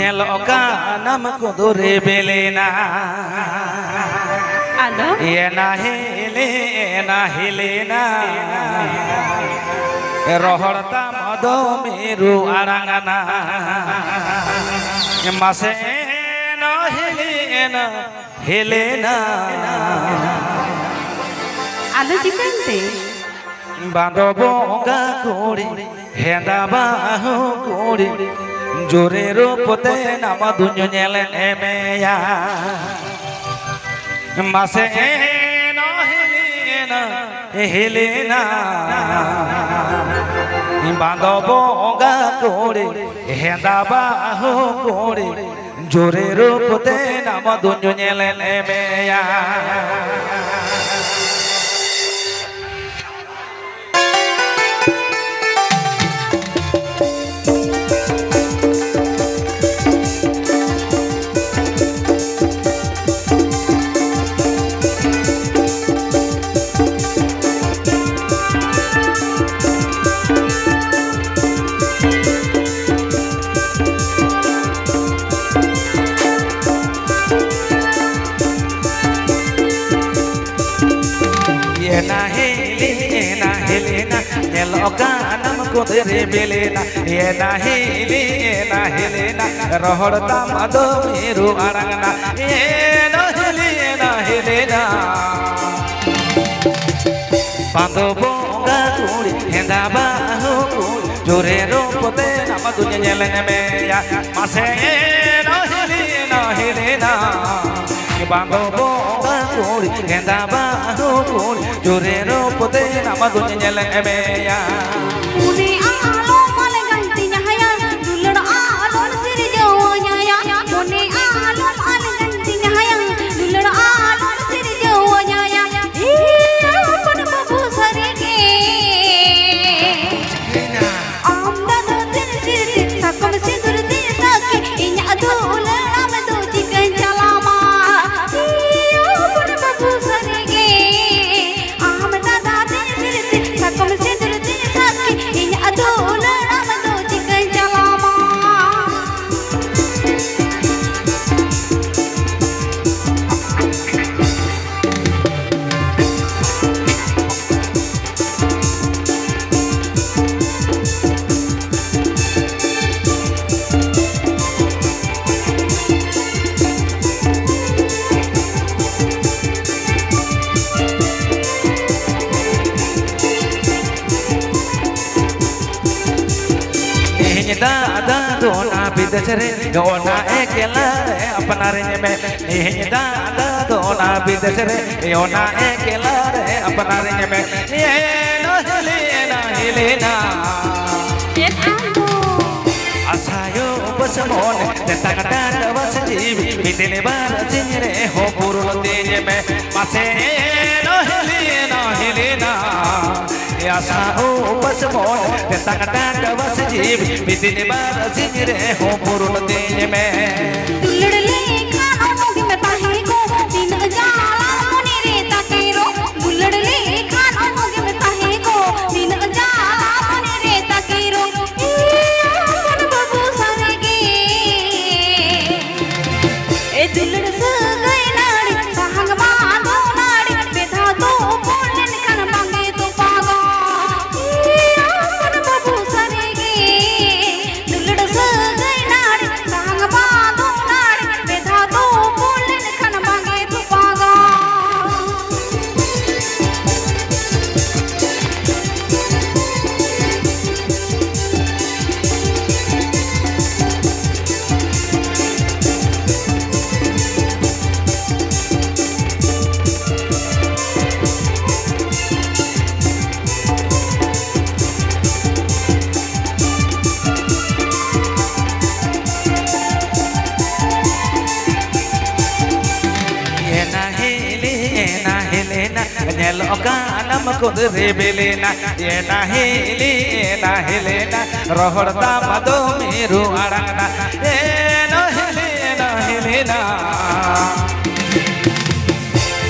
nyeloka nam kudure belena Ano? ena helena rohorta modo miru arangana mase no helena Ano chikante? bando bonga kuri henda bahu kuri jore rupote nama dunyo nyelen emeya mase no helena bando bonga kuri henda bahu kuri jore rupote nama dunyo nyelen emeya helena nyeloka nam kudure belena ena helena rohorta mado miru arangna ena helena bando bonga kuri henda bahu kuri jore rupote nama dunya nyelen meya mase ena helena bando bonga kuri henda bahu kuri jore rupote nama dunya nyelen meya Uni alo male gantinya haya dulur alo sir jawanya ya Uni alo male gantinya haya dulur alo sir jawanya ya iya pun babu sarige amda dotin sir sakom sindur din sake inya dulur am do chikan chalama iya pun babu sarige amda dotin sir sakom sindur din sake inya dulur am do chikan chalama da dona bidesre dona ekela apnare me da dona bidesre dona ekela apnare me no helena asayo basmon takata wasjibi bidele bar jinre ho purul teje me mase no helena asaho basmon takata wasjibi bidele bar jinre ho purul teje me dulur le khano mogi me tahi ko din jala muni re takiro dulur le khano mogi me tahi ko din jala muni re takiro iya mon babu sarige e dulur sagai nadi sahang ma do nadi betha to bolen kan bange to paga iya mon babu sarige dulur sagai nadi sahang ma do nadi betha to bolen kan bange to paga helena nyeloka nam kudure belena ena helena rohorta mado miru arangna ena helena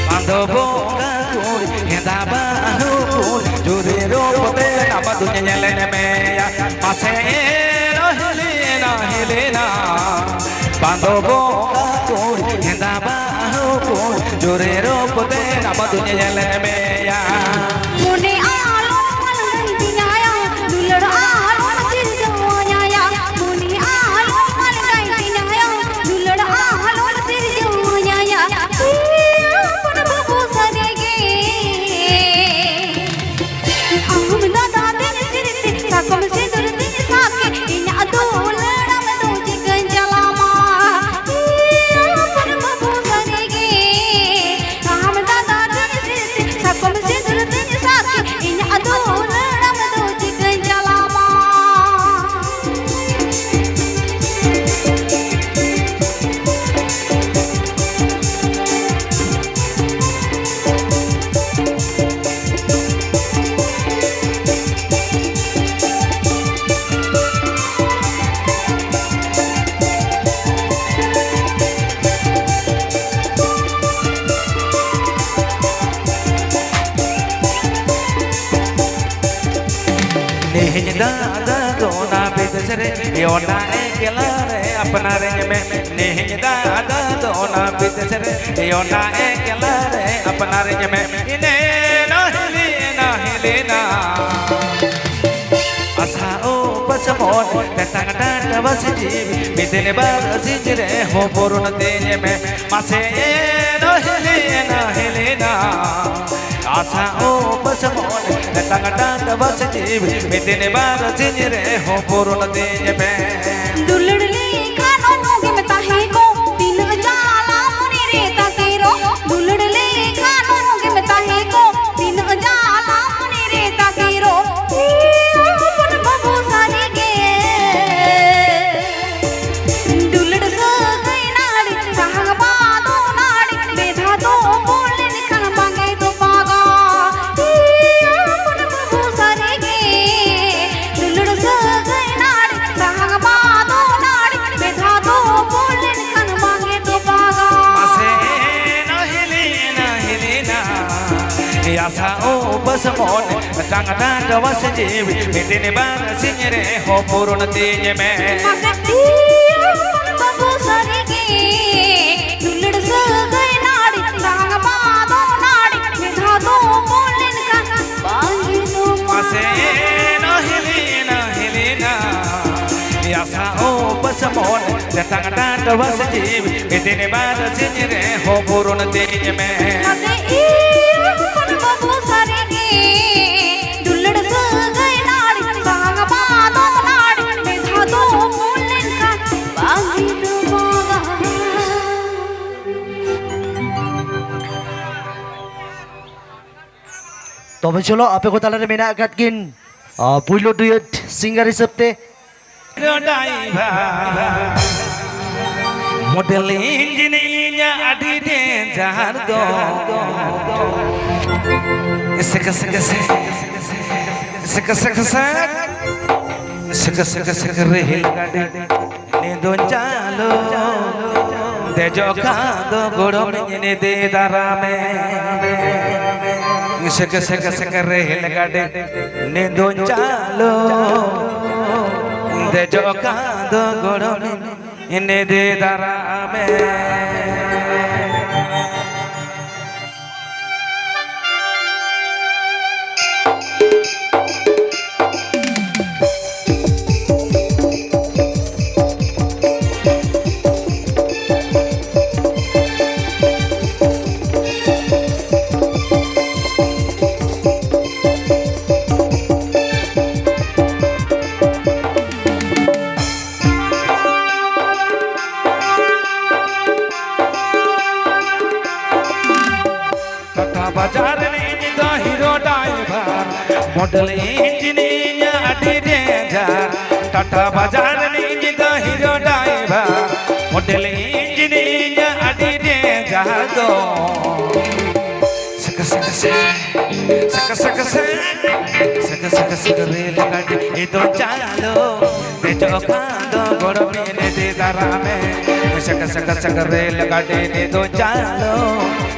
bando bonga kuri henda bahu kuri jore rupote nama dunya nyelen meya mase no helena बांधो बोंगा कुड़ी हेंदा बाहु कुड़ी जोरे रोपते नाम दुनिया जलन में या मुने आलो मन गई आया दुलड़ आलो सिर जवाया या मुने आलो मन गई आया दुलड़ आलो सिर जवाया या अपन बाबू सरेगे हम दादा दिन सिर से साकम से दुर्द साके इन दुलड़ में तो चिकन जलामा अपन बाबू सरेगे हम दादा दिन सिर से साकम से दुर्द साके इन दुलड़ में तो चिकन जलामा दादा दोना बिदसरे योना एकलारे अपना रेंज में नहीं दादा दोना बिदसरे योना एकलारे अपना रेंज में इने ना हिलेना आसा ओ पसमोन तंग डांड बस जीव बिदने बार सिजरे हो पुरुन तेज में मासे ना हिलेना आसा ओ पसमोन तंग डांड बस जीव बिदने बार सिजरे हो पुरुन तेज में दुलड़ ले खानो नोगे में ताहे को दिन जाला मुने रे ताकेरो दुलड़ ले खानो नोगे में ताहे को दिन जाला मुने रे ताकेरो अपन बाबू सारे के दुलड़ सो गई नाड़ी साहग बादो नाड़ी बेधा तो बोले निकल मांगे तो पागा अपन बाबू सारे के दुलड़ सो गई नाड़ी साहग बादो नाड़ी बेधा तो बोले निकल मांगे तो पागा मासे ना हिलेना आसा ओ पसमोन तंग डांड बस जीव बिदने बार सिजरे हो पुरुन तेज में बाबू सारे के दुलड़ सो गई नाड़ी साहग बादो नाड़ी बेधा तो बोले निकल मांगे तो मासे ना हिलेना आसा ओ पसमोन तंग डांड बस जीव बिदने बार सिजरे हो पुरुन तेज में बाबू सारे के दुलड़ सो गई नाड़ी साहग बादो नाड़ी बेधा तो बोले निकल मांगे तो पागा Tobey cholo ape ko talare mena katkin puilo duet singer hisapte model engineer adi denjar do seka rehel gade ne don chalo dejo kado godom ne de darame seka rehel gade ne don chalo dejo kado godom ne de darame बाजार ने the hero driver model engineer अडी danger Tata बाजार ने the hero driver model engineer अडी danger दो सक rail गाड़ी ये तो चालो ते चौकांदो गोड़ में दे दारा में सक रेल गाड़ी ने तो चालो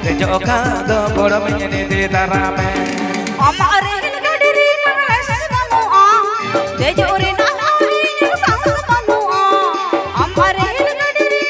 ते चौकांदो गोड़ में दे दारा में हमारे गाड़ी रे नंगला बनो आ ते जोरे ना आवे संग बनो आ हमारे गाड़ी रे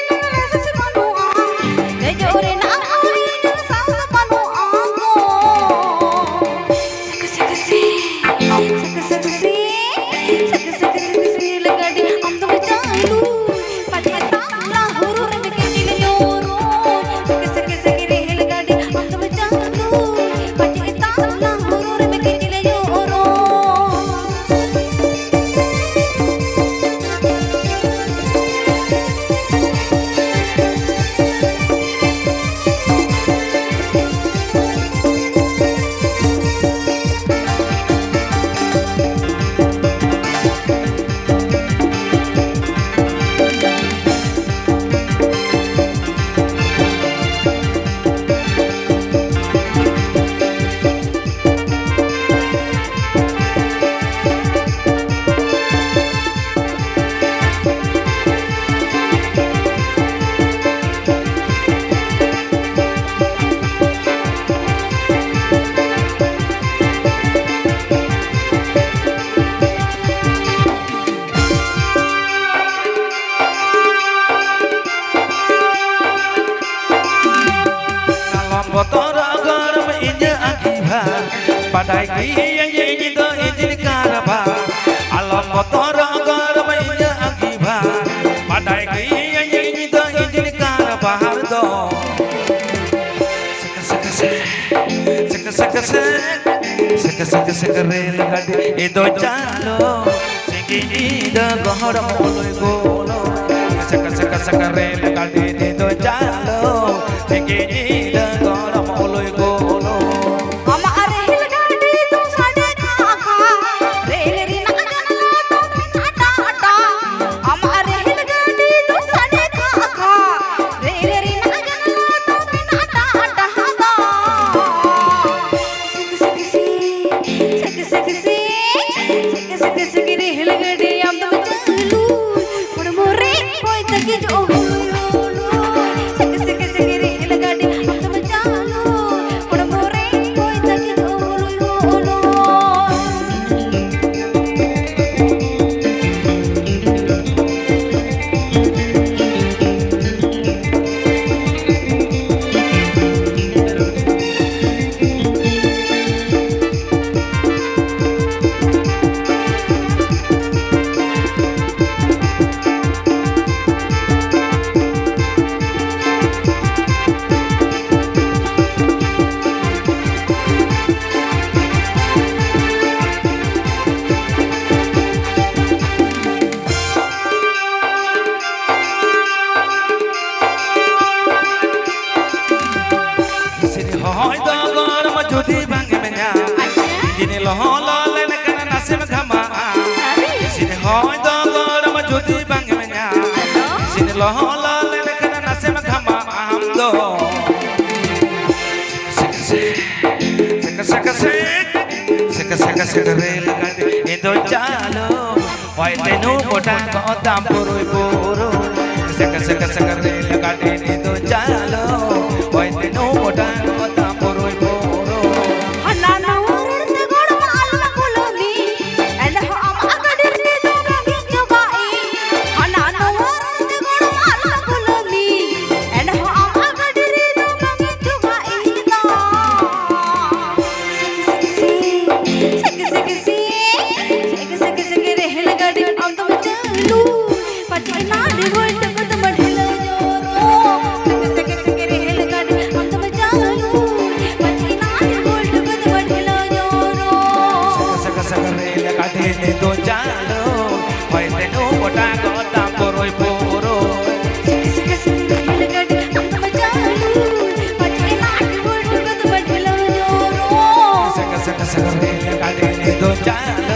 badai ki do injin karaba alam motor gar mainya akiba badai ki do injin karaba do sek rel gadi do chalo singini da gahara moloi golo sek rel gadi do chalo singini da gahara moloi golo আমার রেলগাড়ি তো সাড়ে খাখা রেলের না জানলা তো tata আমার রেলগাড়ি তো সাড়ে খাখা রেলের না জানলা তো টাটা হাদা সক রেলগাড়ি আম তো চালু পড় মোরে কই তকি जो judi bangi menya jini loholo len kana nasim khama sini hoy do goram judi bangi menya sini loholo len kana nasim khama am do sek rel gadi ido chalo hoy tenu bota ko tam puroi puro sek rel gadi ido chalo hoy tenu bota ko tam puroi do chalo hoy tenu bota ko tam poroi puro sek rel gadi do chalo